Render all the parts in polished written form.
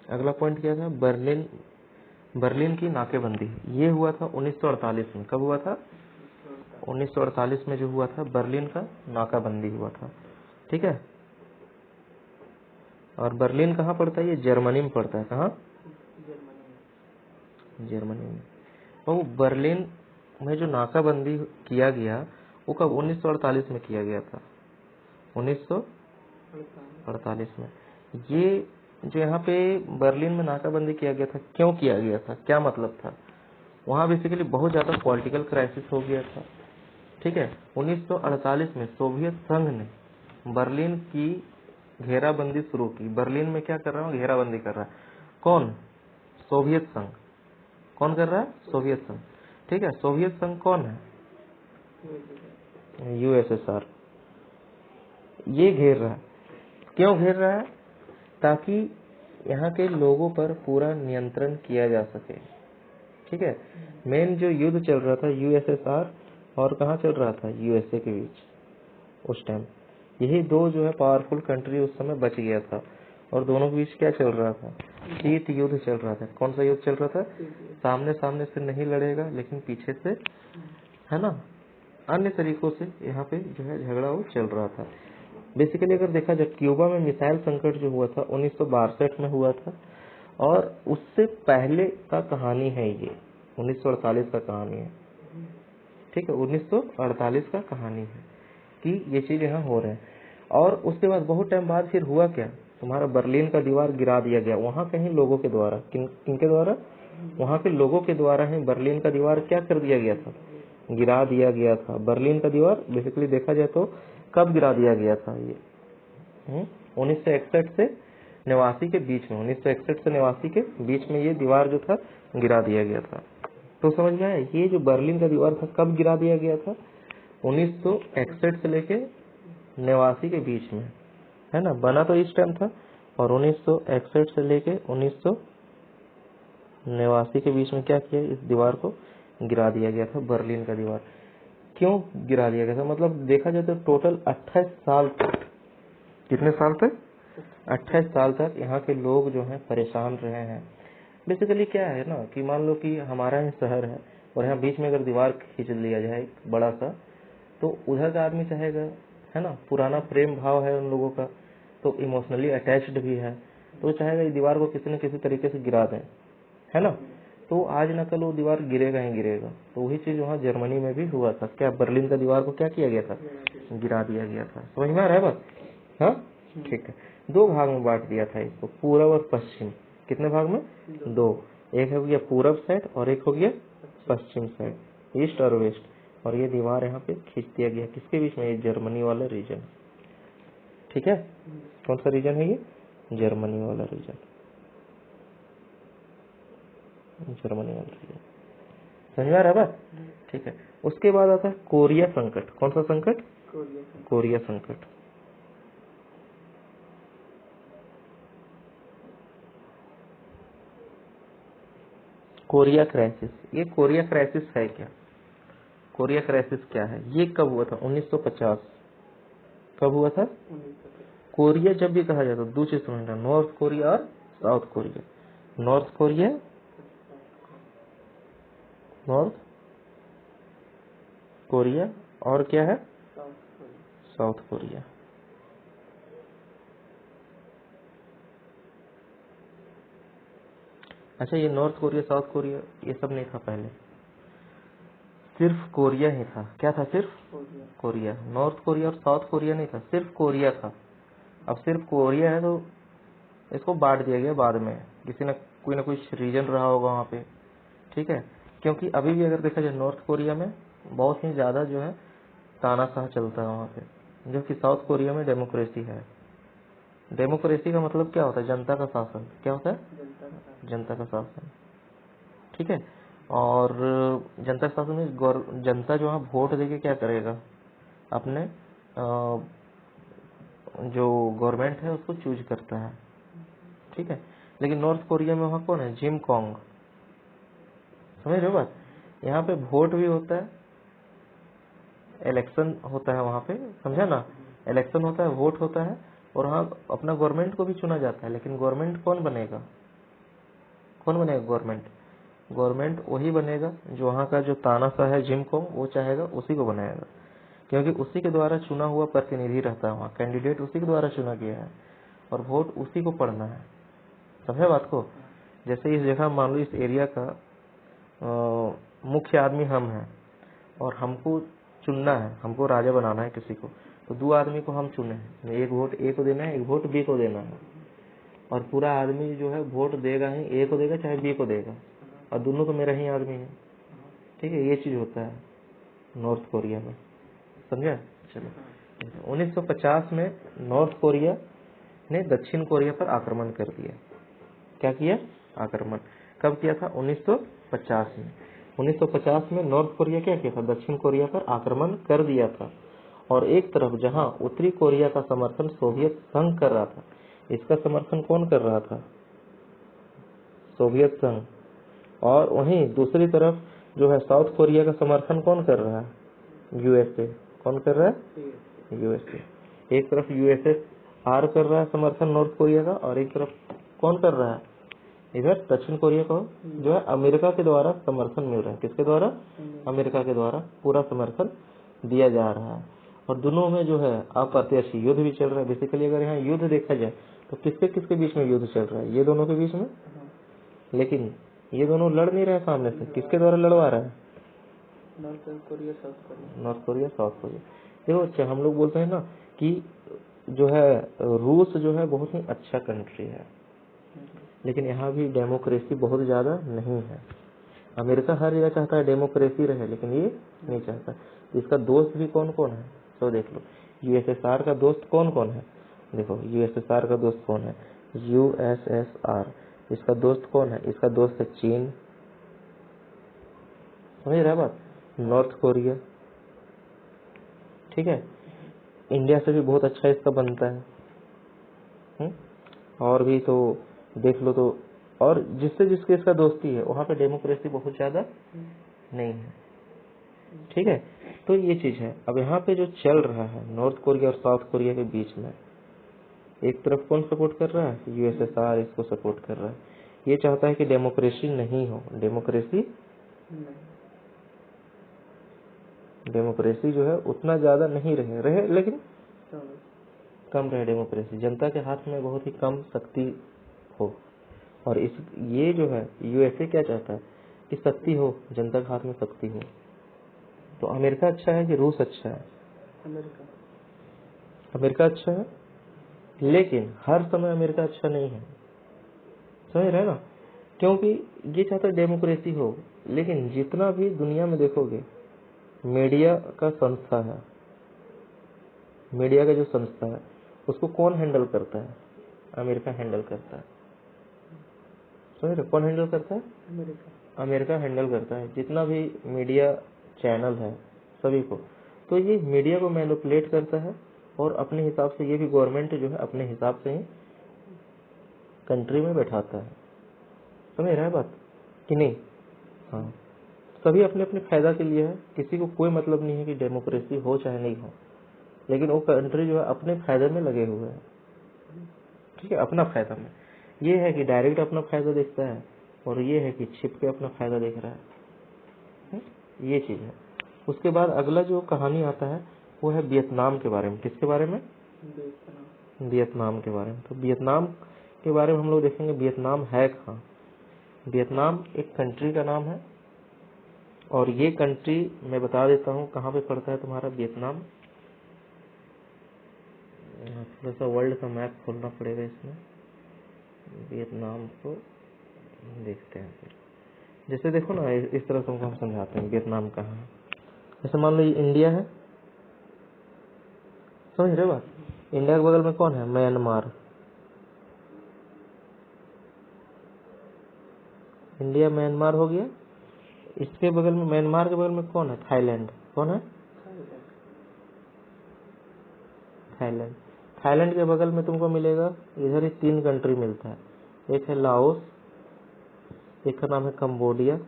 अगला पॉइंट क्या था, बर्लिन की नाकेबंदी। ये हुआ था 1948 में। कब हुआ था? 1948 में जो हुआ था बर्लिन का नाकाबंदी हुआ था। ठीक है। और बर्लिन कहाँ पड़ता है? ये जर्मनी में पड़ता है। कहाँ? जर्मनी में। तो बर्लिन में जो नाकाबंदी किया गया वो कब? 1948 में किया गया था। 1948 में। ये जो यहाँ पे बर्लिन में नाकाबंदी किया गया था, क्यों किया गया था, क्या मतलब था? वहाँ बेसिकली बहुत ज़्यादा पॉलिटिकल क्राइसिस हो गया था। ठीक है। 1948 में सोवियत संघ ने बर्लिन की घेराबंदी शुरू की। बर्लिन में क्या कर रहा है? घेराबंदी कर रहा है। कौन? सोवियत संघ। कौन कर रहा है? सोवियत संघ। ठीक है। सोवियत संघ कौन है? यूएसएसआर। ये घेर रहा है। क्यों घेर रहा है? ताकि यहाँ के लोगों पर पूरा नियंत्रण किया जा सके। ठीक है। मेन जो युद्ध चल रहा था यूएसएसआर और कहाँ चल रहा था? यूएसए के बीच उस टाइम। यही दो जो है पावरफुल कंट्री उस समय बच गया था। और दोनों के बीच क्या चल रहा था? शीत युद्ध चल रहा था। कौन सा युद्ध चल रहा था? सामने सामने से नहीं लड़ेगा, लेकिन पीछे से, है ना, अन्य तरीकों से यहाँ पे जो है झगड़ा वो चल रहा था। बेसिकली अगर देखा जाए, क्यूबा में मिसाइल संकट जो हुआ था 1962 में हुआ था। और उससे पहले का कहानी है ये, 1948 का कहानी है। ठीक है। 1948 का कहानी है कि ये चीज यहाँ हो रहे हैं। और उसके बाद बहुत टाइम बाद फिर हुआ क्या? तुम्हारा बर्लिन का दीवार गिरा दिया गया। वहां कहीं लोगों के द्वारा, किनके द्वारा? वहां के लोगों के द्वारा ही बर्लिन का दीवार क्या कर दिया गया था? गिरा दिया गया था। बर्लिन का दीवार बेसिकली देखा जाए तो कब गिरा दिया गया था? ये 1961 से 89 के बीच में, 1961 से 89 के बीच में ये दीवार जो था गिरा दिया गया था। तो समझ में आया? ये जो बर्लिन का दीवार था कब गिरा दिया गया था? 1961 से लेके 89 के बीच में, है ना। बना तो इस टाइम था। और 1961 से लेके 1989 के बीच में क्या किया? इस दीवार को गिरा दिया गया था, बर्लिन का दीवार। क्यों गिरा दिया गया था? मतलब देखा जाए तो टोटल 28 साल तक, कितने साल तक? 28 साल तक यहाँ के लोग जो हैं परेशान रहे हैं। बेसिकली क्या है ना कि मान लो कि हमारा ही शहर है और यहाँ बीच में अगर दीवार खींच लिया जाए बड़ा सा, तो उधर का आदमी चाहेगा, है ना, पुराना प्रेम भाव है उन लोगों का, तो इमोशनली अटैच्ड भी है, तो चाहेगा इस दीवार को किसी न किसी तरीके से गिरा दें, है ना। तो आज न कल वो दीवार गिरेगा ही गिरेगा। तो वही चीज वहाँ जर्मनी में भी हुआ था। क्या बर्लिन का दीवार को क्या किया गया था? गिरा दिया गया था। समझ में आ रहा है बात? हाँ, ठीक है। दो भाग में बांट दिया था इसको, पूर्व और पश्चिम। कितने भाग में? दो। एक हो गया पूरब साइड और एक हो गया पश्चिम साइड, ईस्ट और वेस्ट। और ये दीवार यहाँ पे खींच दिया गया किसके बीच में? ये जर्मनी वाला रीजन। ठीक है। कौन सा रीजन है ये? जर्मनी वाला रीजन, जर्मनी वाला रीजन। समझ में आ रहा है बात? ठीक है। उसके बाद आता है कोरिया संकट। कौन सा संकट? कोरिया संकट। Korea crisis. ये कोरिया क्राइसिस है क्या? कोरिया क्राइसिस क्या है? ये कब हुआ था? 1950। कब हुआ था? कोरिया जब भी कहा जाता है दो चीज समझना, नॉर्थ कोरिया और south Korea. North Korea, north Korea, और क्या है? South Korea. अच्छा, ये नॉर्थ कोरिया साउथ कोरिया ये सब नहीं था पहले, सिर्फ कोरिया ही था। क्या था? सिर्फ कोरिया। नॉर्थ कोरिया और साउथ कोरिया नहीं था, सिर्फ कोरिया था। अब सिर्फ कोरिया है तो इसको बांट दिया गया बाद में, किसी न कोई रीजन रहा होगा वहाँ पे। ठीक है। क्योंकि अभी भी अगर देखा जाए नॉर्थ कोरिया में बहुत ही ज्यादा जो है तानाशाह चलता है वहाँ पे, जो कि साउथ कोरिया में डेमोक्रेसी है। डेमोक्रेसी का मतलब क्या होता है? जनता का शासन। क्या होता है? जनता का शासन। ठीक है। और जनता का शासन में जनता जो है वोट देके क्या करेगा? अपने जो गवर्नमेंट है उसको चूज करता है। ठीक है। लेकिन नॉर्थ कोरिया में वहाँ कौन है? Gym Kong. समझ रहे हो बात? यहाँ पे वोट भी होता है, इलेक्शन होता है वहाँ पे, समझा ना। इलेक्शन होता है, वोट होता है, और वहाँ अपना गवर्नमेंट को भी चुना जाता है। लेकिन गवर्नमेंट कौन बनेगा? कौन बनेगा? गवर्नमेंट। गवर्नमेंट वही बनेगा जो वहाँ का जो तानाशाह है जिमकोंग वो चाहेगा उसी को बनाएगा, क्योंकि उसी के द्वारा चुना हुआ प्रतिनिधि रहता है वहाँ, कैंडिडेट उसी के द्वारा चुना गया है और वोट उसी को पड़ना है। समझे बात को? जैसे इस जगह मान लो इस एरिया का मुख्य आदमी हम हैं और हमको चुनना है, हमको राजा बनाना है किसी को, तो 2 आदमी को हम चुने हैं, एक वोट ए को देना है, एक वोट बी को देना है, और पूरा आदमी जो है वोट देगा ही, ए को देगा चाहे बी को देगा, और दोनों तो मेरा ही आदमी है। ठीक है, ये चीज होता है नॉर्थ कोरिया में। समझा? चलो 1950 में नॉर्थ कोरिया ने दक्षिण कोरिया पर आक्रमण कर दिया। क्या किया? आक्रमण। कब किया था? 1950 में। 1950 में नॉर्थ कोरिया क्या किया था? दक्षिण कोरिया पर आक्रमण कर दिया था। और एक तरफ जहां उत्तरी कोरिया का समर्थन सोवियत संघ कर रहा था, इसका समर्थन कौन कर रहा था? सोवियत संघ। और वहीं दूसरी तरफ जो है साउथ कोरिया का समर्थन कौन कर रहा है? यूएसए। कौन कर रहा है? यूएसए। एक तरफ यूएसएसआर कर रहा है समर्थन नॉर्थ कोरिया का, और एक तरफ कौन कर रहा है? इधर दक्षिण कोरिया को जो है अमेरिका के द्वारा समर्थन मिल रहा है। किसके द्वारा? अमेरिका के द्वारा पूरा समर्थन दिया जा रहा है। और दोनों में जो है अप्रत्याशी युद्ध भी चल रहा है। बेसिकली अगर यहाँ युद्ध देखा जाए तो किसके किसके बीच में युद्ध चल रहा है? ये दोनों के बीच में। लेकिन ये दोनों लड़ नहीं रहे सामने से, किसके द्वारा लड़वा रहा है? North Korea south Korea. देखो अच्छा, हम लोग बोलते हैं ना कि जो है रूस जो है बहुत ही अच्छा कंट्री है, लेकिन यहाँ भी डेमोक्रेसी बहुत ज्यादा नहीं है। अमेरिका हर जगह चाहता है डेमोक्रेसी रहे, लेकिन ये नहीं चाहता। इसका दोस्त भी कौन कौन है तो देख लो। यूएसएसआर का दोस्त कौन कौन है? देखो यूएसएसआर का दोस्त कौन है? यूएसएसआर। इसका दोस्त कौन है? इसका दोस्त है चीन। समझ रहा बात? North Korea. ठीक है, इंडिया से भी बहुत अच्छा इसका बनता है। और भी तो देख लो तो, और जिससे जिसके इसका दोस्ती है वहां पे डेमोक्रेसी बहुत ज्यादा नहीं है। ठीक है, तो ये चीज है। अब यहाँ पे जो चल रहा है नॉर्थ कोरिया और साउथ कोरिया के बीच में, एक तरफ कौन सपोर्ट कर रहा है? यूएसएसआर इसको सपोर्ट कर रहा है। ये चाहता है कि डेमोक्रेसी नहीं हो, डेमोक्रेसी जो है उतना ज्यादा नहीं रहे लेकिन कम रहे डेमोक्रेसी, जनता के हाथ में बहुत ही कम शक्ति हो। और इस ये जो है यूएसए क्या चाहता है कि शक्ति हो, जनता के हाथ में शक्ति हो। तो अमेरिका अच्छा है कि रूस अच्छा है? अमेरिका अच्छा है, लेकिन हर समय अमेरिका अच्छा नहीं है। समझ रहे ना? क्योंकि ये चाहता है डेमोक्रेसी हो, लेकिन जितना भी दुनिया में देखोगे मीडिया का संस्था है, मीडिया का जो संस्था है उसको कौन हैंडल करता है? अमेरिका हैंडल करता है। समझ रहे? कौन हैंडल करता है? अमेरिका हैंडल करता है जितना भी मीडिया चैनल है सभी को। तो ये मीडिया को मैनिपुलेट करता है और अपने हिसाब से, ये भी गवर्नमेंट जो है अपने हिसाब से ही कंट्री में बैठाता है। समझ रहा है बात कि नहीं? हाँ, सभी अपने अपने फायदा के लिए है, किसी को कोई मतलब नहीं है कि डेमोक्रेसी हो चाहे नहीं हो, लेकिन वो कंट्री जो है अपने फायदे में लगे हुए हैं। ठीक है, अपना फायदा में। ये है कि डायरेक्ट अपना फायदा देखता है, और ये है कि छिप के अपना फायदा देख रहा है। ये चीज है। उसके बाद अगला जो कहानी आता है वो है वियतनाम के बारे में। किसके बारे में? वियतनाम के बारे में। तो वियतनाम के बारे में हम लोग देखेंगे वियतनाम है कहाँ। वियतनाम एक कंट्री का नाम है, और ये कंट्री मैं बता देता हूँ कहाँ पे पड़ता है तुम्हारा वियतनाम। थोड़ा सा वर्ल्ड का मैप खोलना पड़ेगा इसमें, वियतनाम को देखते हैं फिर। जैसे देखो ना, इस तरह से हम समझाते हैं वियतनाम कहाँ है। जैसे मान लो ये इंडिया है, समझ रहे बात? इंडिया के बगल में कौन है? म्यांमार। इंडिया म्यांमार हो गया। इसके बगल में, म्यांमार के बगल में कौन है? थाईलैंड। कौन है? थाईलैंड। थाईलैंड के बगल में तुमको मिलेगा, इधर ही 3 कंट्री मिलता है। एक है लाओस, एक का नाम है कंबोडिया,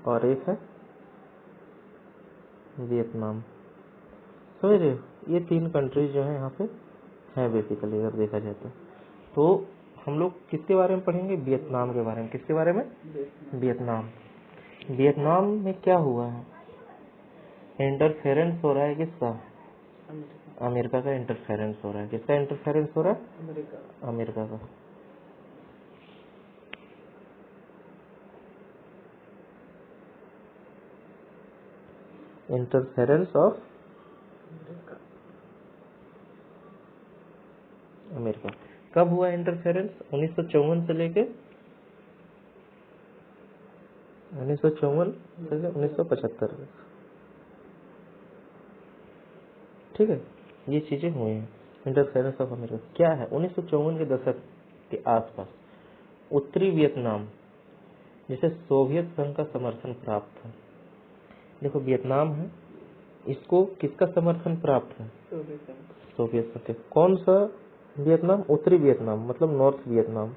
और एक है वियतनाम। समझ रहे हो? ये 3 कंट्री जो है यहाँ पे है बेसिकली अगर देखा जाए तो हम लोग किसके बारे में पढ़ेंगे? वियतनाम के बारे में। किसके बारे में? वियतनाम। वियतनाम में क्या हुआ है? इंटरफेरेंस हो रहा है किसका? अमेरिका का इंटरफेरेंस हो रहा है। किसका इंटरफेरेंस हो रहा है? अमेरिका का। Interference of America. कब हुआ इंटरफेरेंस? 1954 से लेके 1975। ठीक है, ये चीजें हुई हैं। इंटरफेरेंस ऑफ अमेरिका क्या है? 1954 के दशक के आसपास उत्तरी वियतनाम जिसे सोवियत संघ का समर्थन प्राप्त था। देखो वियतनाम है, इसको किसका समर्थन प्राप्त है? सोवियत संघ के। कौन सा वियतनाम? उत्तरी वियतनाम, मतलब नॉर्थ वियतनाम।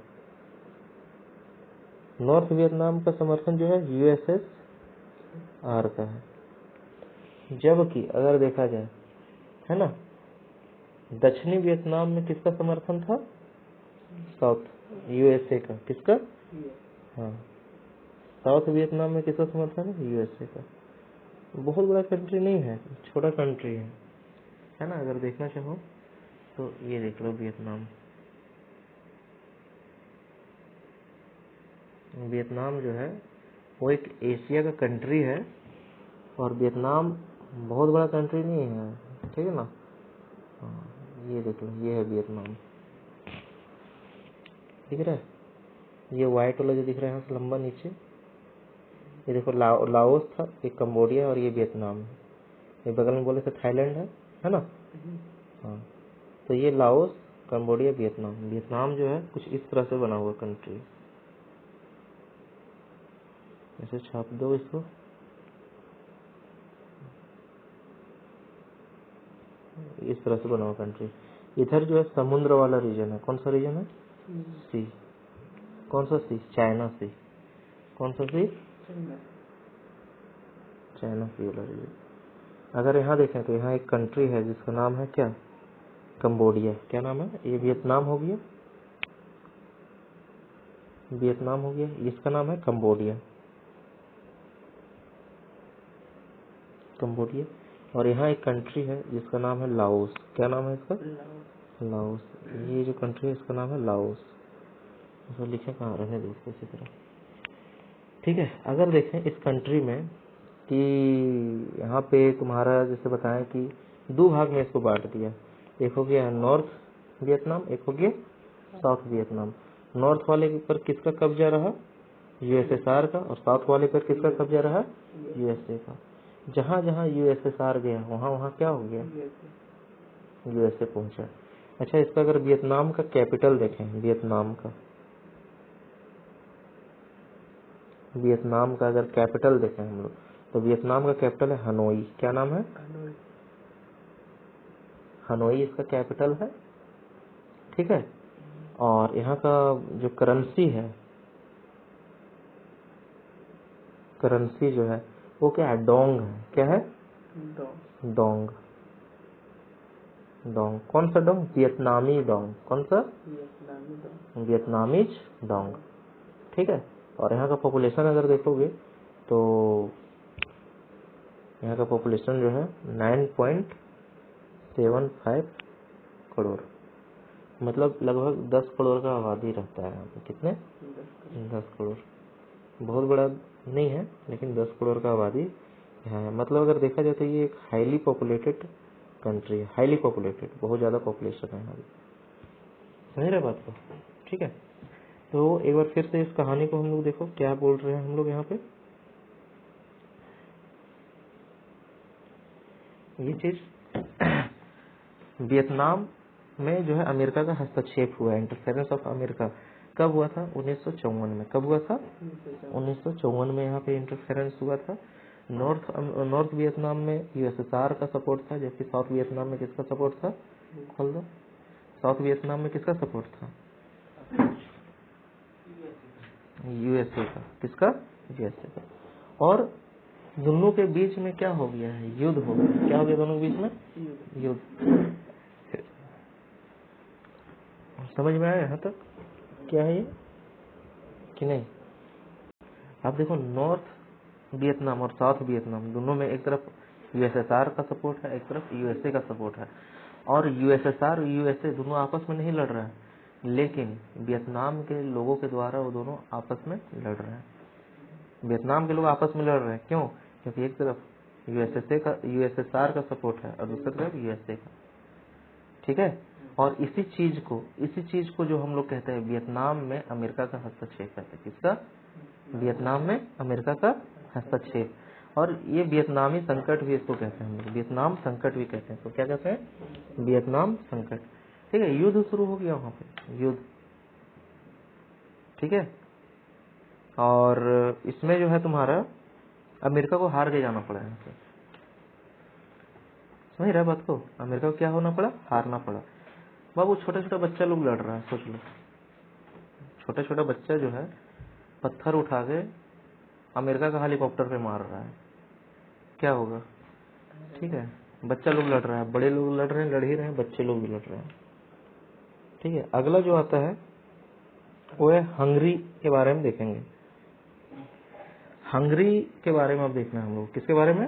नॉर्थ वियतनाम का समर्थन जो है यूएसएसआर का है। जबकि अगर देखा जाए, है ना, दक्षिणी वियतनाम में किसका समर्थन था? साउथ यूएसए का। किसका? हाँ, साउथ वियतनाम में किसका समर्थन है? यूएसए का। बहुत बड़ा कंट्री नहीं है, छोटा कंट्री है ना। अगर देखना चाहो तो ये देख लो वियतनाम। वियतनाम जो है वो एक एशिया का कंट्री है और वियतनाम बहुत बड़ा कंट्री नहीं है, ठीक है ना। हाँ, ये देख लो, ये है वियतनाम, दिख रहा है? ये व्हाइट वाला जो दिख रहा है यहाँ से लंबा नीचे, ये देखो लाओस था, ये कंबोडिया और ये वियतनाम है। ये बगल में बोले तो थाईलैंड है ना। हाँ, तो ये लाओस, कंबोडिया, वियतनाम। वियतनाम जो है कुछ इस तरह से बना हुआ कंट्री। ऐसे छाप दो इसको। इस तरह से बना हुआ कंट्री। इधर जो है समुद्र वाला रीजन है। कौन सा रीजन है? सी। कौन सा सी? चाइना सी। कौन सा सी? चाइना सी वाला रीजन। अगर यहाँ देखें तो यहाँ एक कंट्री है जिसका नाम है क्या? कंबोडिया। क्या नाम है? ये वियतनाम हो गया, वियतनाम हो गया। इसका नाम है कंबोडिया, कंबोडिया। और यहाँ एक कंट्री है जिसका नाम है लाओस। क्या नाम है इसका? लाओस। ये जो कंट्री है इसका नाम है लाओस। इसको लिखे कहाँ? रहने दो इसको इसी तरह। ठीक है, अगर देखें इस कंट्री में कि यहाँ पे तुम्हारा जैसे बताएं कि दो भाग में इसको बांट दिया। एक हो गया नॉर्थ वियतनाम, एक हो गया साउथ वियतनाम। नॉर्थ वाले पर किसका कब्जा रहा? यूएसएसआर का। और साउथ वाले पर किसका कब्जा रहा? यूएसए का। जहाँ जहाँ यूएसएसआर गया वहाँ वहाँ क्या हो गया? यूएसए पहुंचा। अच्छा, इसका अगर वियतनाम का कैपिटल देखें, वियतनाम का अगर कैपिटल देखें हम लोग, तो वियतनाम का कैपिटल है हनोई। क्या नाम है? हनोई इसका कैपिटल है, ठीक है। और यहाँ का जो करेंसी है, करेंसी जो है वो क्या है? डोंग है। क्या है? डोंग। डोंग। कौन सा डोंग? वियतनामी डोंग। कौन सा? वियतनामीज डोंग, ठीक है। और यहाँ का पॉपुलेशन अगर देखोगे तो यहाँ का पॉपुलेशन जो है 9.75 करोड़, मतलब लगभग 10 करोड़ का आबादी रहता है यहाँ पे। कितने? 10 करोड़। बहुत बड़ा नहीं है लेकिन 10 करोड़ का आबादी यहाँ है। मतलब अगर देखा जाए तो ये एक हाईली पॉपुलेटेड कंट्री है। हाईली पॉपुलेटेड, बहुत ज्यादा पॉपुलेशन है यहाँ। समझ रहे बात को? ठीक है, तो एक बार फिर से इस कहानी को हम लोग देखो क्या बोल रहे हैं हम लोग यहाँ पे। ये चीज वियतनाम में जो है अमेरिका का हस्तक्षेप हुआ है। इंटरफेरेंस ऑफ अमेरिका कब हुआ था? 1954 में। कब हुआ था? 1954 में यहाँ पे इंटरफेरेंस हुआ था। नॉर्थ वियतनाम में यूएसएसआर का सपोर्ट था, जबकि साउथ वियतनाम में किसका सपोर्ट था? खोल दो। साउथ वियतनाम में किसका सपोर्ट था? यूएसए का। किसका? यूएसए का। और दोनों के बीच में क्या हो गया है? युद्ध हो गया। क्या हो गया दोनों के बीच में? युद्ध। समझ में आया यहाँ तक क्या है ये कि नहीं? आप देखो नॉर्थ वियतनाम और साउथ वियतनाम दोनों में एक तरफ यूएसएसआर का सपोर्ट है, एक तरफ यूएसए का सपोर्ट है, और यूएसएसआर और यूएसए दोनों आपस में नहीं लड़ रहे हैं, लेकिन वियतनाम के लोगों के द्वारा वो दोनों आपस में लड़ रहे हैं। वियतनाम के लोग आपस में लड़ रहे हैं, क्यों? क्योंकि एक तरफ यूएसएसआर का सपोर्ट है और दूसरी तरफ यूएसए का। ठीक है, और इसी चीज को जो हम लोग कहते हैं वियतनाम में अमेरिका का हस्तक्षेप कहते हैं। किसका? वियतनाम में अमेरिका का हस्तक्षेप। और ये वियतनामी संकट भी इसको कहते हैं हम लोग, वियतनाम संकट भी कहते हैं। तो क्या कहते हैं? वियतनाम संकट। ठीक है, युद्ध शुरू हो गया वहां पे, युद्ध। ठीक है, और इसमें जो है तुम्हारा अमेरिका को हार के जाना पड़ा है। समझ रहा बात को? अमेरिका को क्या होना पड़ा? हारना पड़ा। बाबू छोटा छोटा बच्चा लोग लड़ रहा है, सोच लो, छोटा छोटा बच्चा जो है पत्थर उठा के अमेरिका का हेलीकॉप्टर पे मार रहा है, क्या होगा? ठीक है, बच्चा लोग लड़ रहा है, बड़े लोग लड़ रहे हैं, लड़ ही रहे हैं, बच्चे लोग भी लड़ रहे हैं। ठीक है, अगला जो आता है वो है हंगरी के बारे में देखेंगे। हंगरी के बारे में अब देखना है हम लोग, किसके बारे में?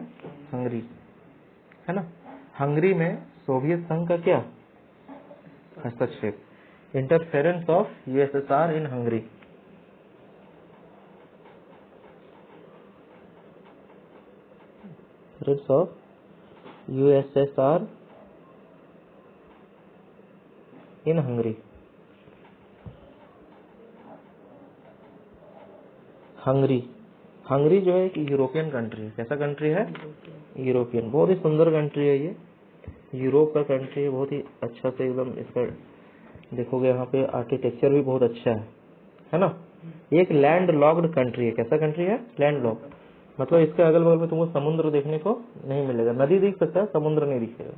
हंगरी, है ना। हंगरी में सोवियत संघ का क्या हस्तक्षेप? Interference of USSR in Hungary. Of USSR in Hungary. Hungary जो है एक यूरोपियन कंट्री है। कैसा कंट्री है? यूरोपियन। बहुत ही सुंदर कंट्री है ये, यूरोप का कंट्री है, बहुत ही अच्छा से एकदम। इसका देखोगे यहाँ पे आर्किटेक्चर भी बहुत अच्छा है ना। एक लैंड लॉक्ड कंट्री है। कैसा कंट्री है? लैंड लॉक्ड, मतलब इसके अगल बगल में तुमको समुद्र देखने को नहीं मिलेगा, नदी दिख सकता है, समुद्र नहीं दिखेगा।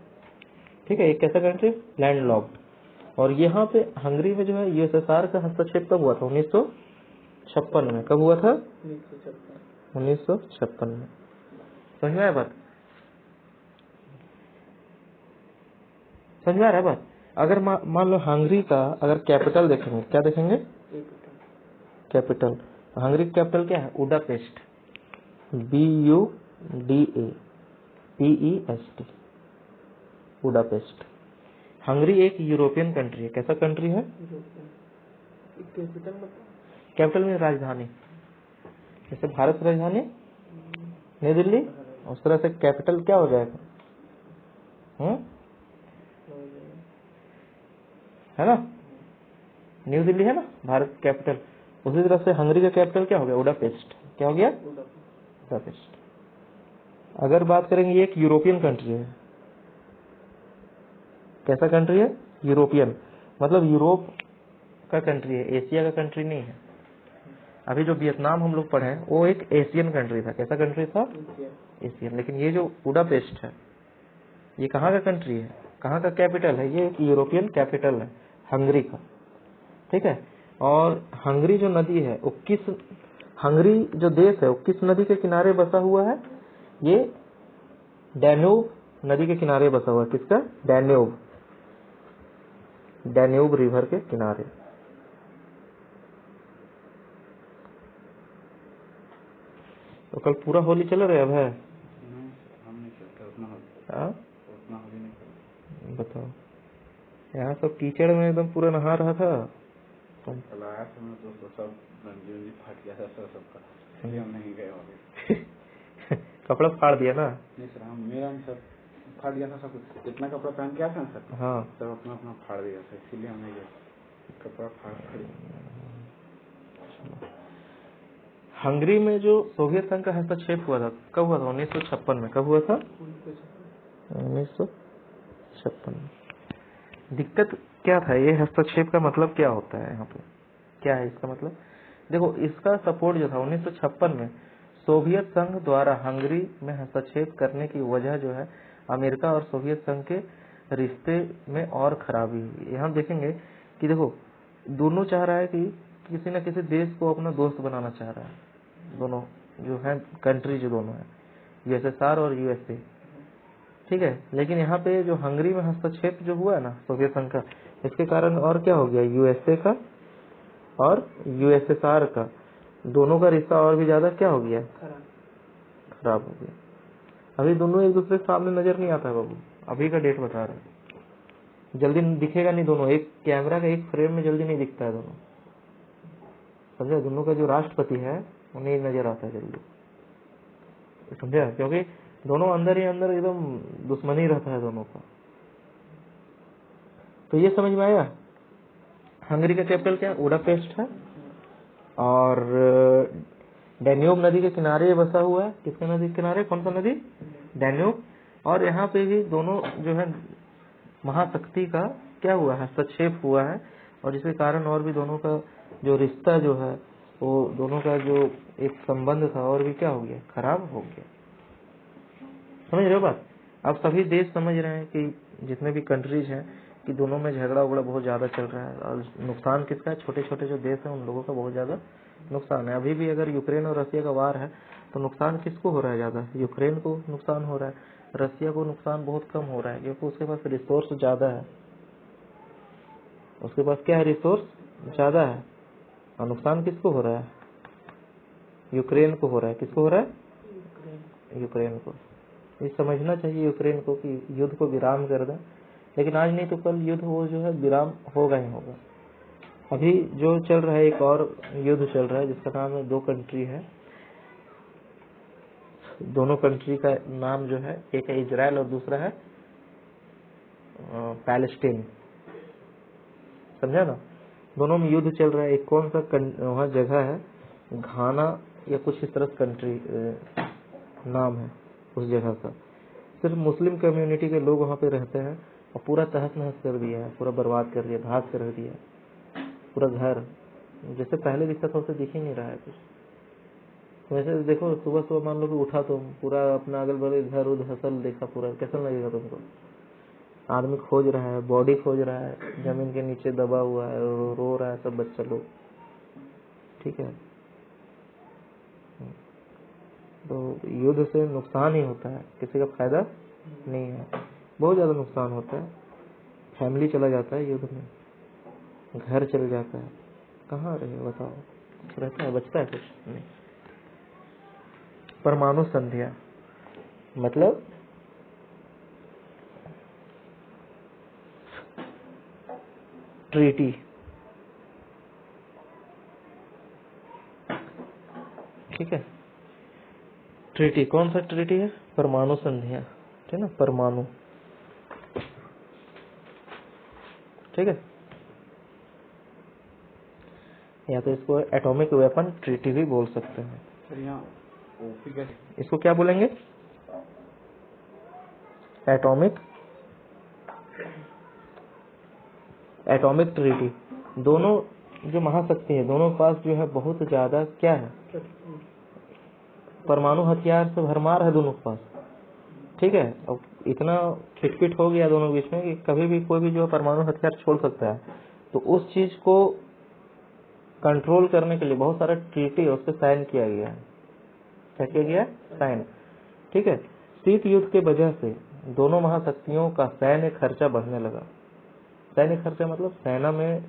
ठीक है, एक कैसा कंट्री? Land locked. और यहाँ पे हंगरी में जो है यूएसएसआर का हस्तक्षेप कब हुआ था? 1956 में। कब हुआ था? 1956 में। समझ में आया बात? समझ में आ रहा है बात? अगर मान लो हंगरी का अगर कैपिटल देखेंगे, क्या देखेंगे? कैपिटल। हंगरी की कैपिटल क्या है? Budapest, BUDAPEST, Budapest. हंगरी एक यूरोपियन कंट्री है। कैसा कंट्री है? कैपिटल में राजधानी, जैसे भारत राजधानी नई दिल्ली, उस तरह से कैपिटल क्या हो जाएगा? है ना, न्यू दिल्ली है ना भारत कैपिटल। उसी तरह से हंगरी का कैपिटल क्या हो गया? बुडापेस्ट। क्या हो गया? बुडापेस्ट। अगर बात करेंगे, ये एक यूरोपियन कंट्री है। कैसा कंट्री है? यूरोपियन, मतलब यूरोप का कंट्री है, एशिया का कंट्री नहीं है। अभी जो वियतनाम हम लोग पढ़े हैं वो एक एशियन कंट्री था। कैसा कंट्री था? एशियन। लेकिन ये जो बुडापेस्ट है ये कहाँ का कंट्री है? कहाँ का कैपिटल है? ये एक यूरोपियन कैपिटल है हंगरी का। ठीक है, और हंगरी जो नदी है वो किस, हंगरी जो देश है वो किस नदी के किनारे बसा हुआ है? ये डैन्यूब नदी के किनारे बसा हुआ है। किसका? डैन्यूब, डैन्यूब रिवर के किनारे। तो कल पूरा होली चल रहा है? अब है? हम नहीं चलते उतना होली नहीं चलता। बताओ, यहाँ सब कीचड़ में एकदम पूरा नहा रहा था। कल आया था मैं तो सब रंजी फट गया था सबका, हम नहीं गए होली। कपड़ा फाड़ दिया ना? नहीं सर, हम मेरा सब फाड़ गया था, सब इतना कपड़ा पहन के आया था सर। हाँ, सब अपना अपना फाड़ दिया था, इसीलिए हम नहीं गए। कपड़ा फाड़। हंगरी में जो सोवियत संघ का हस्तक्षेप हुआ था, कब हुआ था? 1956 में। कब हुआ था? 1956 में। दिक्कत क्या था? ये हस्तक्षेप का मतलब क्या होता है? यहाँ पे क्या है इसका मतलब? देखो, इसका सपोर्ट जो था 1956 में सोवियत संघ द्वारा हंगरी में हस्तक्षेप करने की वजह जो है अमेरिका और सोवियत संघ के रिश्ते में और खराबी हुई। यहाँ देखेंगे कि देखो, दोनों चाह रहा है कि किसी न किसी देश को अपना दोस्त बनाना चाह रहा है। दोनों जो है कंट्री, जो दोनों है यूएसएसआर और यूएसए। ठीक है। लेकिन यहाँ पे जो हंगरी में हस्तक्षेप जो हुआ है ना सोवियत संघ का, इसके कारण और क्या हो गया, यूएसए का और यूएसएसआर का दोनों का रिश्ता और भी ज्यादा क्या हो गया, खराब हो गया। अभी दोनों एक दूसरे के सामने नजर नहीं आता है बाबू, अभी का डेट बता रहे हैं। जल्दी दिखेगा नहीं दोनों, एक कैमरा का एक फ्रेम में जल्दी नहीं दिखता है दोनों, समझा। दोनों का जो राष्ट्रपति है वो नहीं नजर आता है जल्दी, समझा, क्योंकि दोनों अंदर ही अंदर एकदम दुश्मनी रहता है दोनों का। तो ये समझ में आया। हंगरी का कैपिटल क्या, बुडापेस्ट है, और डैन्यूब नदी के किनारे बसा हुआ है। किसके नदी के किनारे, कौन सा नदी, डैन्यूब। और यहाँ पे भी दोनों जो है महाशक्ति का क्या हुआ है, हस्तक्षेप हुआ है, और जिसके कारण और भी दोनों का जो रिश्ता जो है, वो दोनों का जो एक संबंध था और भी क्या हो गया, खराब हो गया। समझ रहे हो बात। अब सभी देश समझ रहे हैं कि जितने भी कंट्रीज हैं कि दोनों में झगड़ा उगड़ा बहुत ज्यादा चल रहा है, और नुकसान किसका है, छोटे छोटे जो देश हैं उन लोगों का बहुत ज्यादा नुकसान है। अभी भी अगर यूक्रेन और रसिया का वार है तो नुकसान किसको हो रहा है ज्यादा, यूक्रेन को नुकसान हो रहा है, रसिया को नुकसान बहुत कम हो रहा है, क्योंकि उसके पास रिसोर्स ज्यादा है, उसके पास क्या है, रिसोर्स ज्यादा है। और नुकसान किसको हो रहा है, यूक्रेन को हो रहा है। किसको हो रहा है, यूक्रेन को। ये समझना चाहिए यूक्रेन को कि युद्ध को विराम कर दें, लेकिन आज नहीं तो कल युद्ध वो जो है विराम होगा ही होगा। अभी जो चल रहा है एक और युद्ध चल रहा है जिसका नाम है, दो कंट्री है, दोनों कंट्री का नाम जो है, एक है इजराइल और दूसरा है पैलेस्टीन, समझा ना। दोनों में युद्ध चल रहा है। एक कौन सा वहाँ जगह है, घाना या कुछ इस तरह कंट्री नाम है उस जगह का। सिर्फ मुस्लिम कम्युनिटी के लोग वहाँ पे रहते हैं, और पूरा तहस नहस कर दिया है, पूरा बर्बाद कर दिया, घास कर दिया पूरा घर, जैसे पहले दिखता था उसे दिख ही नहीं रहा है कुछ। वैसे देखो, सुबह सुबह मान लो कि उठा तुम, पूरा अपना अगल बगल घर उधर हसल देखा, पूरा कैसा लगेगा तुमको। आदमी खोज रहा है, बॉडी खोज रहा है, जमीन के नीचे दबा हुआ है, रो रहा है सब बच्चा लोग, ठीक है। तो युद्ध से नुकसान ही होता है, किसी का फायदा नहीं है, बहुत ज्यादा नुकसान होता है। फैमिली चला जाता है युद्ध में, घर चल जाता है, कहाँ रहे बताओ, कुछ रहता है, बचता है कुछ नहीं। परमाणु संध्या मतलब ट्रीटी, ठीक है। ट्रीटी कौन सा ट्रीटी है, परमाणु संध्या, ठीक है ना, परमाणु, ठीक है। या तो इसको एटॉमिक वेपन ट्रीटी भी बोल सकते हैं। इसको क्या बोलेंगे, एटॉमिक ट्रीटी। दोनों जो महाशक्ति है, दोनों के पास जो है बहुत ज्यादा क्या है, परमाणु हथियार से भरमार है दोनों के पास, ठीक है। और इतना खिटपिट हो गया दोनों के बीच में कि कभी भी कोई भी जो परमाणु हथियार छोड़ सकता है। तो उस चीज को कंट्रोल करने के लिए बहुत सारा ट्रीटी उस पर साइन किया गया है। क्या किया गया, साइन, ठीक है। शीत युद्ध के वजह से दोनों महाशक्तियों का सैन्य खर्चा बढ़ने लगा। सैन्य खर्चा मतलब सेना में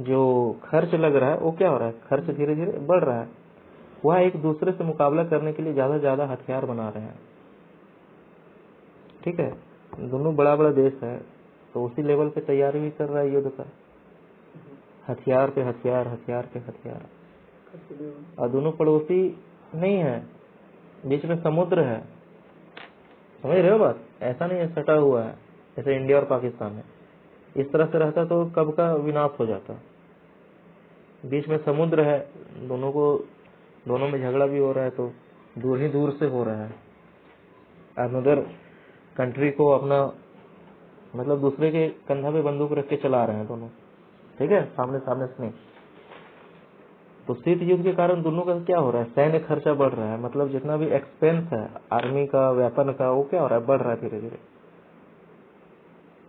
जो खर्च लग रहा है वो क्या हो रहा है, खर्च धीरे धीरे बढ़ रहा है। वह एक दूसरे से मुकाबला करने के लिए ज्यादा ज्यादा हथियार बना रहे हैं, ठीक है। दोनों बड़ा बड़ा देश है, तो उसी लेवल पे तैयारी भी कर रहा है युद्ध का, हथियार पे हथियार, हथियार पे हथियार। और दोनों पड़ोसी नहीं है, बीच में समुद्र है, समझ रहे हो बात। ऐसा नहीं है सटा हुआ है जैसे इंडिया और पाकिस्तान है, इस तरह से रहता तो कब का विनाश हो जाता। बीच में समुद्र है, दोनों में झगड़ा भी हो रहा है, तो दूर ही दूर से हो रहा है। अनदर कंट्री को अपना मतलब दूसरे के कंधा पे बंदूक रख के चला रहे हैं दोनों, ठीक है, सामने सामने से नहीं। तो शीत युद्ध के कारण दोनों का क्या हो रहा है, सैन्य खर्चा बढ़ रहा है, मतलब जितना भी एक्सपेंस है आर्मी का, वेपन का, वो क्या हो रहा है, बढ़ रहा है धीरे धीरे।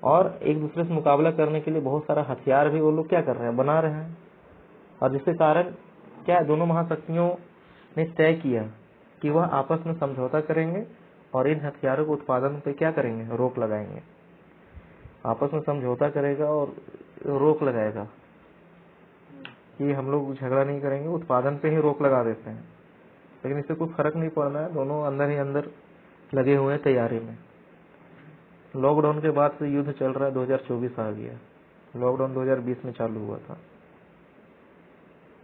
और एक दूसरे से मुकाबला करने के लिए बहुत सारा हथियार भी वो लोग क्या कर रहे हैं, बना रहे हैं। और जिसके कारण क्या दोनों महाशक्तियों ने तय किया कि वह आपस में समझौता करेंगे और इन हथियारों के उत्पादन पे क्या करेंगे, रोक लगाएंगे। आपस में समझौता करेगा और रोक लगाएगा कि हम लोग झगड़ा नहीं करेंगे, उत्पादन पे ही रोक लगा देते हैं। लेकिन इससे कोई फर्क नहीं पड़ना है, दोनों अंदर ही अंदर लगे हुए हैं तैयारी में। लॉकडाउन के बाद से युद्ध चल रहा है, 2024 आ गया, लॉकडाउन 2020 में चालू हुआ था,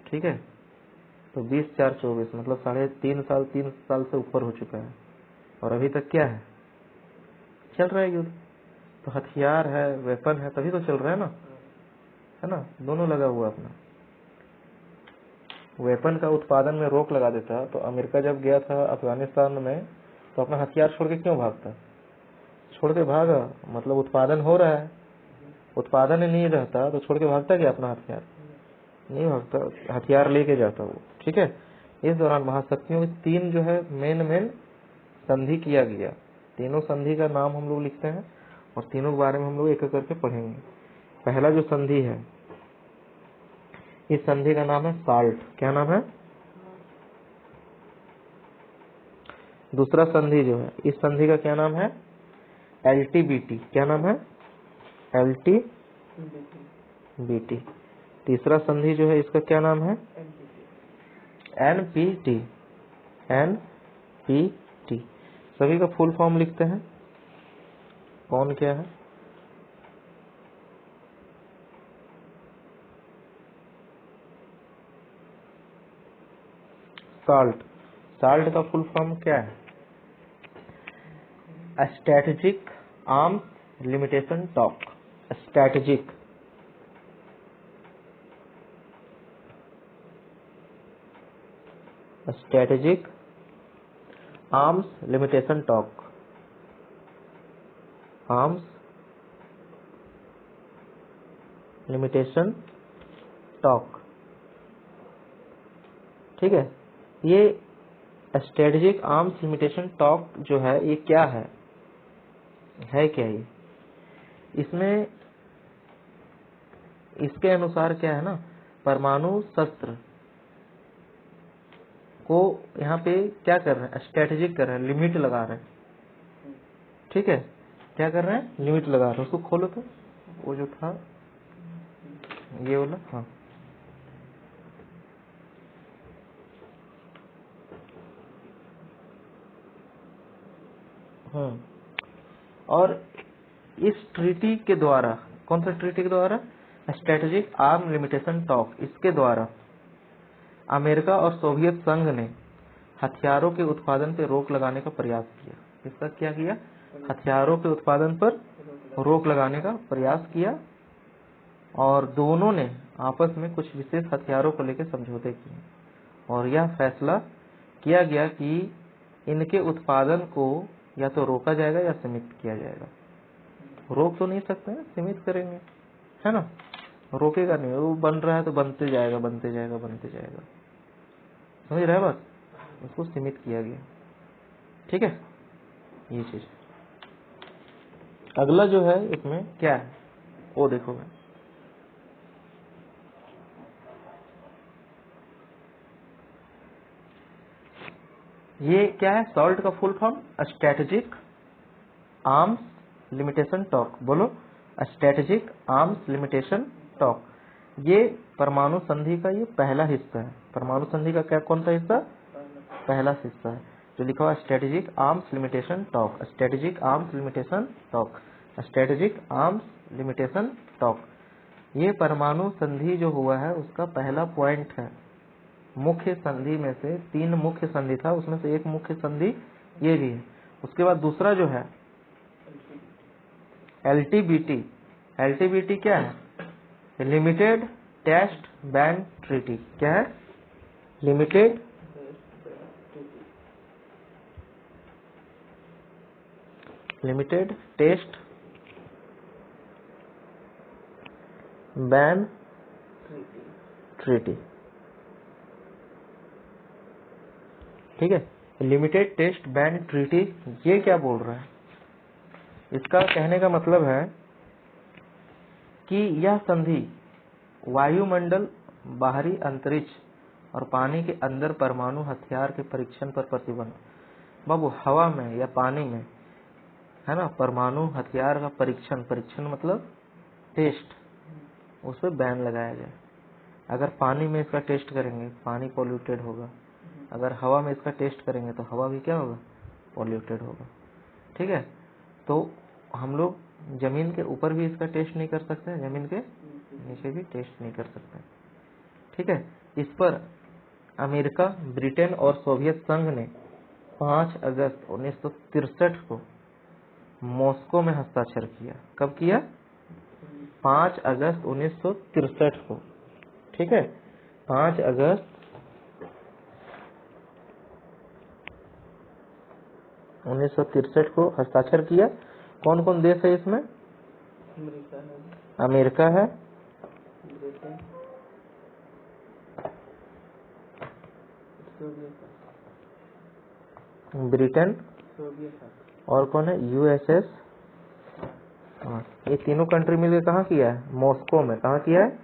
ठीक है। तो 20/4/24 मतलब 3.5 साल से ऊपर हो चुका है, और अभी तक क्या है, चल रहा है युद्ध। तो हथियार है, वेपन है, तभी तो चल रहा है ना, है ना, दोनों लगा हुआ अपना। वेपन का उत्पादन में रोक लगा देता तो अमेरिका जब गया था अफगानिस्तान में तो अपना हथियार छोड़ के क्यों भागता, छोड़ के भागा, मतलब उत्पादन हो रहा है, उत्पादन ही नहीं रहता तो छोड़ के भागता क्या अपना हथियार, नहीं भागता, हथियार लेके जाता वो, ठीक है। इस दौरान महाशक्तियों की 3 जो है मेन संधि किया गया। तीनों संधि का नाम हम लोग लिखते हैं और तीनों के बारे में हम लोग एक एक करके पढ़ेंगे। पहला जो संधि है, इस संधि का नाम है साल्ट, क्या नाम है। दूसरा संधि जो है, इस संधि का क्या नाम है, LTBT, क्या नाम है, LTBT। तीसरा संधि जो है इसका क्या नाम है, NPT। सभी का फुल फॉर्म लिखते हैं, कौन क्या है। साल्ट का फुल फॉर्म क्या है, strategic arms limitation talk. Strategic arms limitation talk, arms limitation talk, ठीक है। ये स्ट्रेटेजिक आर्म्स लिमिटेशन टॉक जो है ये क्या है क्या ये, इसमें इसके अनुसार क्या है ना, परमाणु शस्त्र को यहाँ पे क्या कर रहे हैं, स्ट्रेटेजिक कर रहे हैं, लिमिट लगा रहे हैं, ठीक है। क्या कर रहे हैं, लिमिट लगा रहे हैं। उसको खोलो तो, वो जो था ये वाला, हाँ। और इस ट्रीटी के द्वारा, कौन सा ट्रीटी के द्वारा, स्ट्रेटेजिक आर्म लिमिटेशन टॉक, इसके द्वारा अमेरिका और सोवियत संघ ने हथियारों के उत्पादन पर रोक लगाने का प्रयास किया। इसका क्या किया, हथियारों के उत्पादन पर रोक लगाने का प्रयास किया, और दोनों ने आपस में कुछ विशेष हथियारों को लेकर समझौते किए, और यह फैसला किया गया कि इनके उत्पादन को या तो रोका जाएगा या सीमित किया जाएगा। रोक तो नहीं सकते हैं, सीमित करेंगे, है ना, रोकेगा नहीं, वो बन रहा है तो बनते जाएगा, समझ रहे हैं बात, उसको सीमित किया गया, ठीक है, ये चीज। अगला जो है इसमें क्या है वो देखो मैं, ये क्या है, सॉल्ट का full form strategic arms limitation talk, बोलो, स्ट्रेटेजिक आर्म्स लिमिटेशन टॉक। ये परमाणु संधि का ये पहला हिस्सा है। परमाणु संधि का क्या, कौन सा हिस्सा, पहला हिस्सा है जो लिखा हुआ strategic arms limitation talk, strategic arms limitation talk, strategic arms limitation talk. ये परमाणु संधि जो हुआ है उसका पहला पॉइंट है। मुख्य संधि में से 3 मुख्य संधि था, उसमें से एक मुख्य संधि ये भी है। उसके बाद दूसरा जो है LTBT क्या है, लिमिटेड टेस्ट बैन ट्रीटी, क्या है, लिमिटेड टेस्ट बैन ट्रीटी, ठीक है। लिमिटेड टेस्ट बैन ट्रीटी ये क्या बोल रहा है, इसका कहने का मतलब है कि यह संधि वायुमंडल, बाहरी अंतरिक्ष और पानी के अंदर परमाणु हथियार के परीक्षण पर प्रतिबंध, बाबू हवा में या पानी में, है ना, परमाणु हथियार का परीक्षण मतलब टेस्ट, उस पर बैन लगाया जाए। अगर पानी में इसका टेस्ट करेंगे पानी पॉल्यूटेड होगा, अगर हवा में इसका टेस्ट करेंगे तो हवा भी क्या होगा, पॉल्यूटेड होगा। ठीक है, तो हम लोग जमीन के ऊपर भी इसका टेस्ट नहीं कर सकते, जमीन के नीचे भी टेस्ट नहीं कर सकते। ठीक है, इस पर अमेरिका, ब्रिटेन और सोवियत संघ ने 5 अगस्त 1963 को मॉस्को में हस्ताक्षर किया। कब किया? 5 अगस्त 1963 को। ठीक है, 5 अगस्त 1963 को हस्ताक्षर किया। कौन कौन देश है इसमें? अमेरिका है, ब्रिटेन और कौन है? यूएसएस। ये तीनों कंट्री मिलकर कहाँ किया है? मॉस्को में। कहाँ किया है?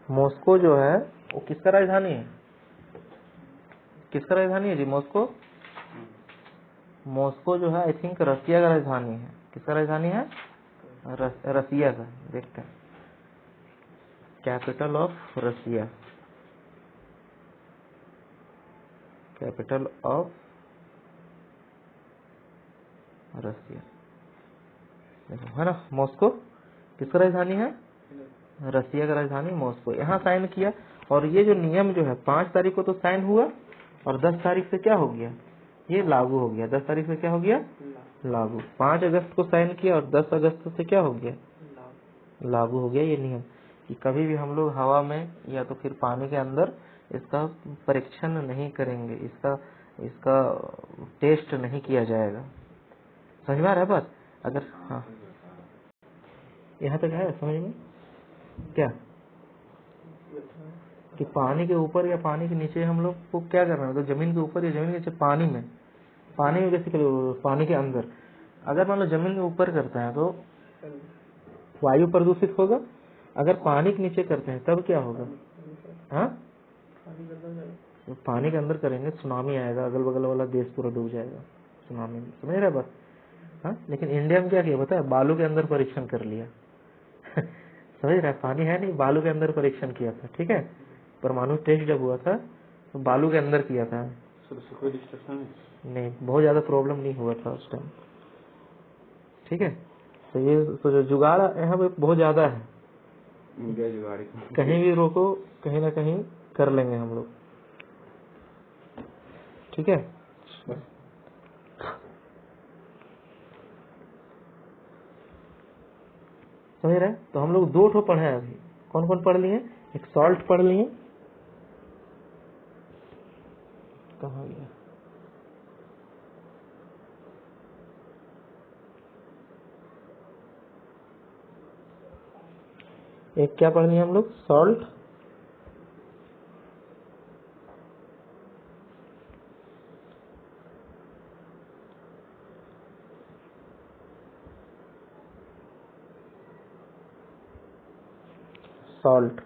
मॉस्को जो है वो किसका राजधानी है? किसका राजधानी है जी मॉस्को? मॉस्को जो है आई थिंक रसिया का राजधानी है। किसका राजधानी है? रसिया का। देखते हैं, capital of Russia, capital of Russia, देखो है ना, मॉस्को किसका राजधानी है? रसिया का राजधानी मॉस्को। यहाँ साइन किया, और ये जो नियम जो है 5 तारीख को तो साइन हुआ और 10 तारीख से क्या हो गया? ये लागू हो गया। 10 तारीख से क्या हो गया? लागू। 5 अगस्त को साइन किया और 10 अगस्त से क्या हो गया? लागू हो गया ये नियम कि कभी भी हम लोग हवा में या तो फिर पानी के अंदर इसका परीक्षण नहीं करेंगे, इसका टेस्ट नहीं किया जाएगा। समझ में आ रहा है बात? अगर हाँ यहाँ तक है समझ में क्या कि पानी के ऊपर या पानी के नीचे हम लोग को क्या करना है? तो जमीन के ऊपर या जमीन के नीचे, पानी में बेसिकली पानी के अंदर। अगर मान लो जमीन के ऊपर करते हैं तो वायु प्रदूषित होगा, अगर पानी के नीचे करते हैं तब क्या होगा? हाँ, तो पानी के अंदर करेंगे सुनामी आएगा, अगल बगल वाला देश पूरा डूब जाएगा सुनामी में। समझ रहे बस? हाँ, लेकिन इंडिया में क्या किया पता है? बालू के अंदर परीक्षण कर लिया। समझ रहा है? पानी है नहीं, बालू के अंदर परीक्षण किया था। ठीक है, परमाणु टेस्ट जब हुआ था तो बालू के अंदर किया था। नहीं, बहुत ज्यादा प्रॉब्लम नहीं हुआ था उस टाइम। ठीक है, तो ये तो जो जुगाड़ यहाँ पे बहुत ज्यादा है, कहीं भी रोको कहीं ना कहीं कर लेंगे हम लोग। ठीक है, समझ रहे? तो हम लोग 2 ठो पढ़े हैं अभी। कौन कौन पढ़ लिए? एक सॉल्ट पढ़ लिए, कहाँ गया? एक क्या पढ़ लिए हम लोग? सॉल्ट। सॉल्ट,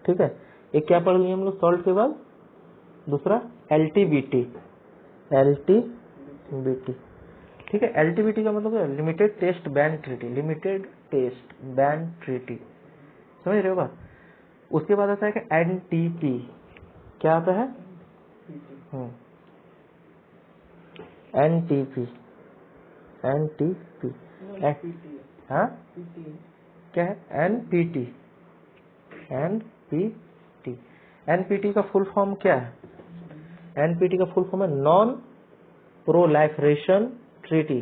ठीक है। एक क्या पढ़ लिए हम लोग सॉल्ट के बाद? दूसरा एलटीबीटी। एलटीबीटी, ठीक है। एलटीबीटी का मतलब है limited test ban treaty. Limited test ban treaty, समझ रहे हो बात? उसके बाद आता है कि एनटीपी। क्या आता है? एनटीपी। एनटीपी, हाँ क्या है? एनपीटी। एनपीटी, एनपीटी का फुल फॉर्म क्या है? एनपीटी का फुल फॉर्म है नॉन प्रोलाइफरेशन ट्रीटी।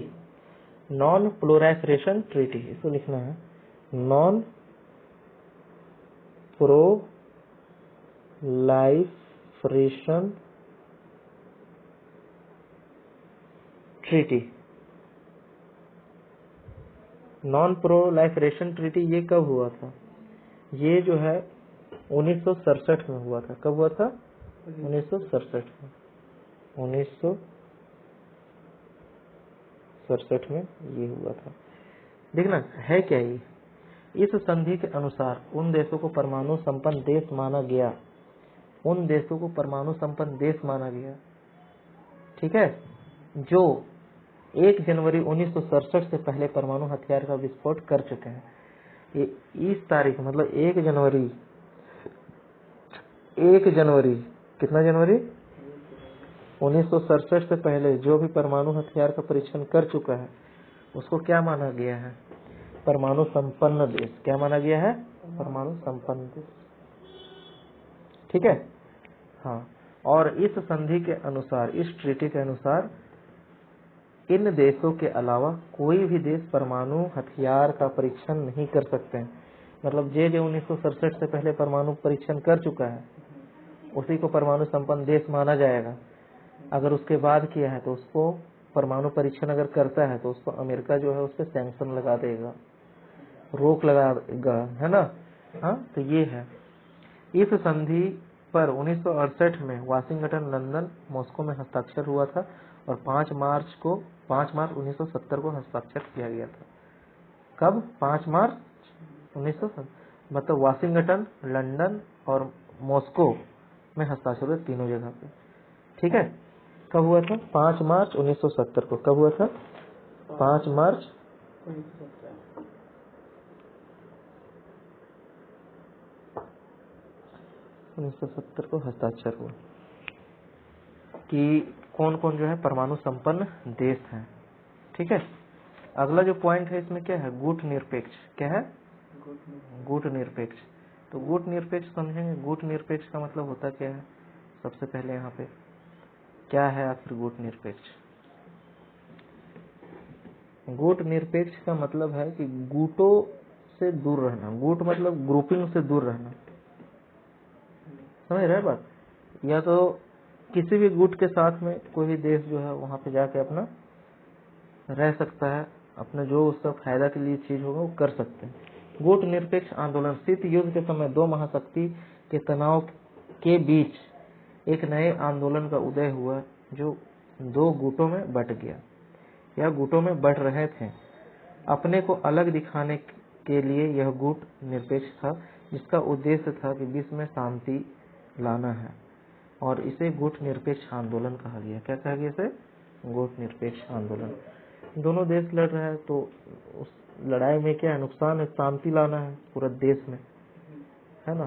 नॉन प्रोलाइफरेशन ट्रीटी, इसको लिखना है नॉन प्रोलाइफरेशन ट्रीटी। नॉन प्रोलाइफरेशन ट्रीटी ये कब हुआ था? ये जो है 1967 में हुआ था। कब हुआ था? 1967 में। 1967 में ये हुआ था। देखना है क्या ये? इस संधि के अनुसार उन देशों को परमाणु संपन्न देश माना गया उन देशों को परमाणु संपन्न देश माना गया। ठीक है, जो 1 जनवरी 1967 से पहले परमाणु हथियार का विस्फोट कर चुके हैं। ये इस तारीख मतलब 1 जनवरी कितना जनवरी 1967 से पहले जो भी परमाणु हथियार का परीक्षण कर चुका है उसको क्या माना गया है? परमाणु संपन्न देश। क्या माना गया है? परमाणु संपन्न देश। ठीक है, हाँ। और इस संधि के अनुसार, इस ट्रीटी के अनुसार, इन देशों के अलावा कोई भी देश परमाणु हथियार का परीक्षण नहीं कर सकते हैं। मतलब जे 1967 से पहले परमाणु परीक्षण कर चुका है उसी को परमाणु संपन्न देश माना जाएगा। अगर उसके बाद किया है तो उसको परमाणु परीक्षण अगर करता है तो उसको अमेरिका जो है उस पर सैंक्शन लगा देगा, रोक लगाएगा, है ना। हाँ, तो ये है। इस संधि पर 1968 में वाशिंगटन, लंदन, मॉस्को में हस्ताक्षर हुआ था और 5 मार्च 1970 को हस्ताक्षर किया गया था। कब? 5 मार्च 1970। मतलब वाशिंगटन, लंदन और मॉस्को में हस्ताक्षर हुए, तीनों जगह पे। ठीक है, कब हुआ था? 5 मार्च 1970 को। कब हुआ था? 5 मार्च 1970 को हस्ताक्षर हुआ कि कौन कौन जो है परमाणु संपन्न देश हैं। ठीक है, अगला जो पॉइंट है इसमें क्या है? गुट निरपेक्ष। क्या है? गुट निरपेक्ष। तो गुट निरपेक्ष समझेंगे। गुट निरपेक्ष का मतलब होता क्या है? सबसे पहले यहाँ पे क्या है आखिर गुट निरपेक्ष? गुट निरपेक्ष का मतलब है कि गुटों से दूर रहना। गुट मतलब ग्रुपिंग से दूर रहना, समझ रहे बात? या तो किसी भी गुट के साथ में कोई भी देश जो है वहां पे जाके अपना रह सकता है, अपने जो उसका फायदा के लिए चीज होगा वो कर सकते हैं। गुट निरपेक्ष आंदोलन शीत युद्ध के समय 2 महाशक्ति के तनाव के बीच एक नए आंदोलन का उदय हुआ जो 2 गुटों में बट गया या गुटों में बट रहे थे। अपने को अलग दिखाने के लिए यह गुट निरपेक्ष था, जिसका उद्देश्य था कि विश्व में शांति लाना है और इसे गुट निरपेक्ष आंदोलन कहा गया। क्या कहा गया इसे? गुट निरपेक्ष आंदोलन। दोनों देश लड़ रहा है तो उस लड़ाई में क्या है? नुकसान है, शांति लाना है पूरा देश में, है ना।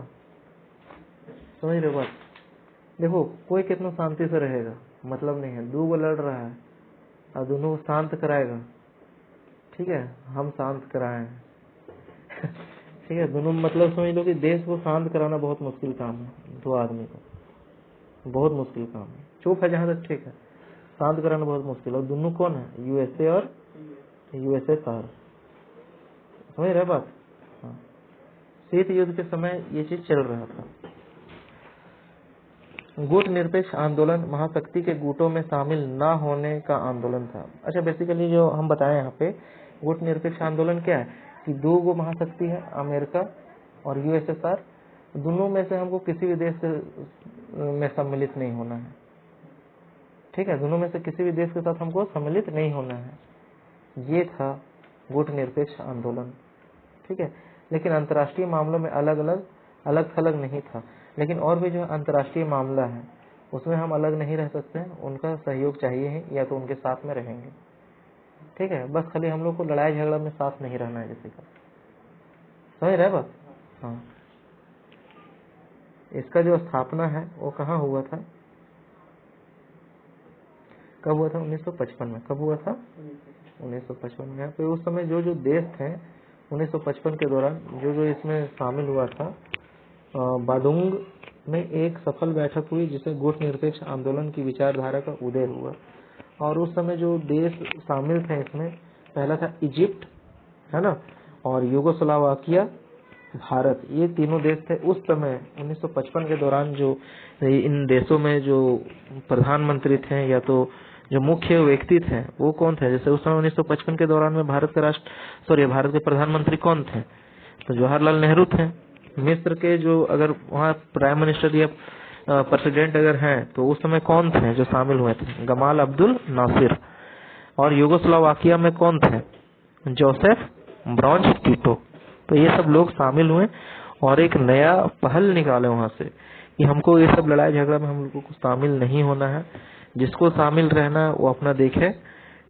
समझ रहे बात? देखो, कोई कितना शांति से रहेगा मतलब नहीं है। 2 लड़ रहा है और दोनों शांत कराएगा। ठीक है, हम शांत कराए हैं ठीक है, दोनों मतलब समझ लो कि देश को शांत कराना बहुत मुश्किल काम है। 2 आदमी को बहुत मुश्किल काम है। चुप है जहां तक ठीक है, शांत कराना बहुत मुश्किल। और दोनों कौन है? यूएसए और यूएसएसआर। समझ रहे बात? हाँ, शीत युद्ध के समय ये चीज चल रहा था। गुट निरपेक्ष आंदोलन महाशक्ति के गुटों में शामिल न होने का आंदोलन था। अच्छा, बेसिकली जो हम बताएं यहाँ पे गुट निरपेक्ष आंदोलन क्या है कि 2 महाशक्ति है, अमेरिका और यूएसएसआर। दोनों में से हमको किसी भी देश में सम्मिलित नहीं होना है। ठीक है, दोनों में से किसी भी देश के साथ हमको सम्मिलित नहीं होना है। ये था गुट निरपेक्ष आंदोलन। ठीक है, लेकिन अंतर्राष्ट्रीय मामलों में अलग थलग नहीं था। लेकिन और भी जो अंतर्राष्ट्रीय मामला है उसमें हम अलग नहीं रह सकते हैं, उनका सहयोग चाहिए है या तो उनके साथ में रहेंगे। ठीक है, बस खाली हम लोग को लड़ाई झगड़ा में साथ नहीं रहना है किसी का। समझ रहे बात? हाँ, इसका जो स्थापना है वो कहाँ हुआ था? कब हुआ था? 1955 में। कब हुआ था? 1955 में। पे उस समय जो देश थे 1955 के दौरान जो इसमें शामिल हुआ था, बाडुंग में एक सफल बैठक हुई जिसे गुट निरपेक्ष आंदोलन की विचारधारा का उदय हुआ। और उस समय जो देश शामिल थे इसमें पहला था इजिप्ट, है ना, और यूगोस्लाविया, भारत। ये तीनों देश थे उस समय 1955 के दौरान। जो इन देशों में जो प्रधानमंत्री थे या तो जो मुख्य व्यक्ति थे वो कौन थे? जैसे उस समय 1955 के दौरान में भारत के प्रधानमंत्री कौन थे? तो जवाहरलाल नेहरू थे। मिस्र के जो अगर वहाँ प्राइम मिनिस्टर या प्रेसिडेंट अगर हैं तो उस समय कौन थे जो शामिल हुए थे? Gamal Abdul Nasser. और यूगोस्लाविया में कौन थे? Joseph Broz Tito. तो ये सब लोग शामिल हुए और एक नया पहल निकाले वहां से कि हमको ये सब लड़ाई झगड़ा में हम लोगों को शामिल नहीं होना है। जिसको शामिल रहना है वो अपना देखे,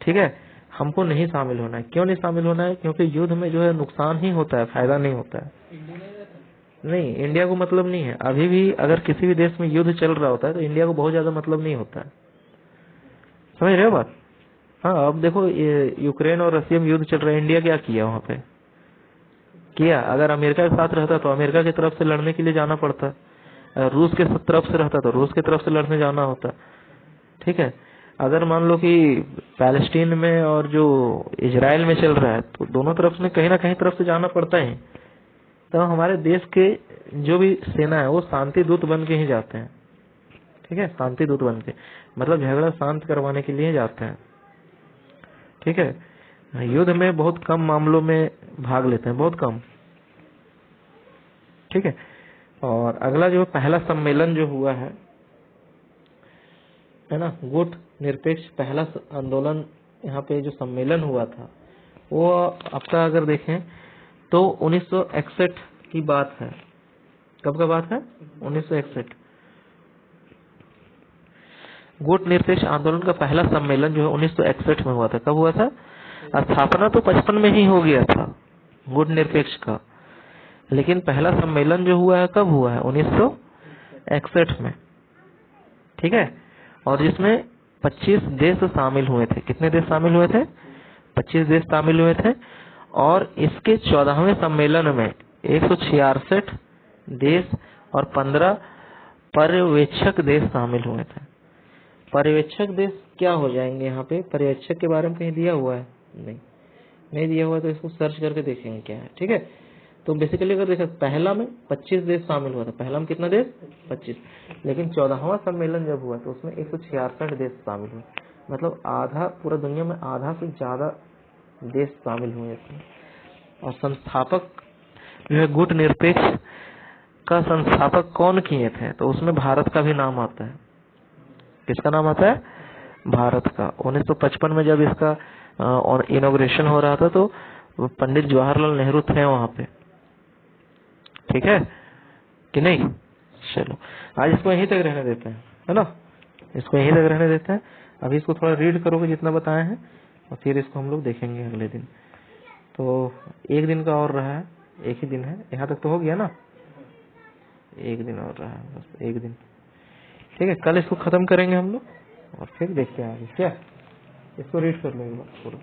ठीक है। हमको नहीं शामिल होना है। क्यों नहीं शामिल होना है? क्योंकि युद्ध में जो है नुकसान ही होता है, फायदा नहीं होता है। नहीं, इंडिया को मतलब नहीं है। अभी भी अगर किसी भी देश में युद्ध चल रहा होता है तो इंडिया को बहुत ज्यादा मतलब नहीं होता है। समझ रहे हो बात? हाँ, अब देखो ये यूक्रेन और रशिया में युद्ध चल रहा है, इंडिया क्या किया वहाँ पे? किया। अगर अमेरिका के साथ रहता तो अमेरिका की तरफ से लड़ने के लिए जाना पड़ता, अगर रूस के तरफ से रहता तो रूस की तरफ से लड़ने जाना होता, ठीक है। अगर मान लो कि पैलेस्टीन में और जो इजराइल में चल रहा है तो दोनों तरफ में कहीं ना कहीं तरफ से जाना पड़ता है। तो हमारे देश के जो भी सेना है वो शांति दूत बन के ही जाते हैं, ठीक है। शांति दूत बन के मतलब झगड़ा शांत करवाने के लिए जाते हैं, ठीक है। युद्ध में बहुत कम मामलों में भाग लेते हैं, बहुत कम, ठीक है। और अगला जो पहला सम्मेलन जो हुआ है ना, गुट निरपेक्ष पहला आंदोलन, यहाँ पे जो सम्मेलन हुआ था वो आपका अगर देखें तो 1961 की बात है। कब का बात है? 1961। गुट निरपेक्ष आंदोलन का पहला सम्मेलन जो है 1961 में हुआ था। कब हुआ था? स्थापना तो 55 में ही हो गया था गुट निरपेक्ष का, लेकिन पहला सम्मेलन जो हुआ है कब हुआ है? 1961 में, ठीक है। और जिसमें 25 देश शामिल हुए थे। कितने देश शामिल हुए थे? 25 देश शामिल हुए थे। और इसके 14वें सम्मेलन में 166 देश और 15 पर्यवेक्षक देश शामिल हुए थे। पर्यवेक्षक देश क्या हो जाएंगे? यहाँ पे पर्यवेक्षक के बारे में कहीं दिया हुआ है? नहीं दिया हुआ, तो इसको सर्च करके देखेंगे क्या है, ठीक है। तो बेसिकली अगर देखा पहला में 25 देश शामिल हुआ था। पहला में कितना देश? 25। लेकिन 14वां सम्मेलन जब हुआ तो उसमें 166 देश शामिल हुए, मतलब आधा, पूरा दुनिया में आधा से ज्यादा देश शामिल हुए थे। और संस्थापक जो है गुट निरपेक्ष का संस्थापक कौन किए थे? तो उसमें भारत का भी नाम आता है। किसका नाम आता है? भारत का। 1955 में जब इसका और इनॉग्रेशन हो रहा था तो पंडित जवाहरलाल नेहरू थे वहां पे, ठीक है कि नहीं। चलो आज इसको यहीं तक रहने देते हैं, है ना। इसको यहीं तक रहने देते हैं। अभी इसको थोड़ा रीड करोगे जितना बताए हैं, और फिर इसको हम लोग देखेंगे अगले दिन। तो एक दिन का और रहा है, एक ही दिन है। यहाँ तक तो हो गया ना, एक दिन और रहा है, बस एक दिन, ठीक है। कल इसको खत्म करेंगे हम लोग और फिर देखते हैं आगे क्या। इसको रीड कर लो एक बार पूरा।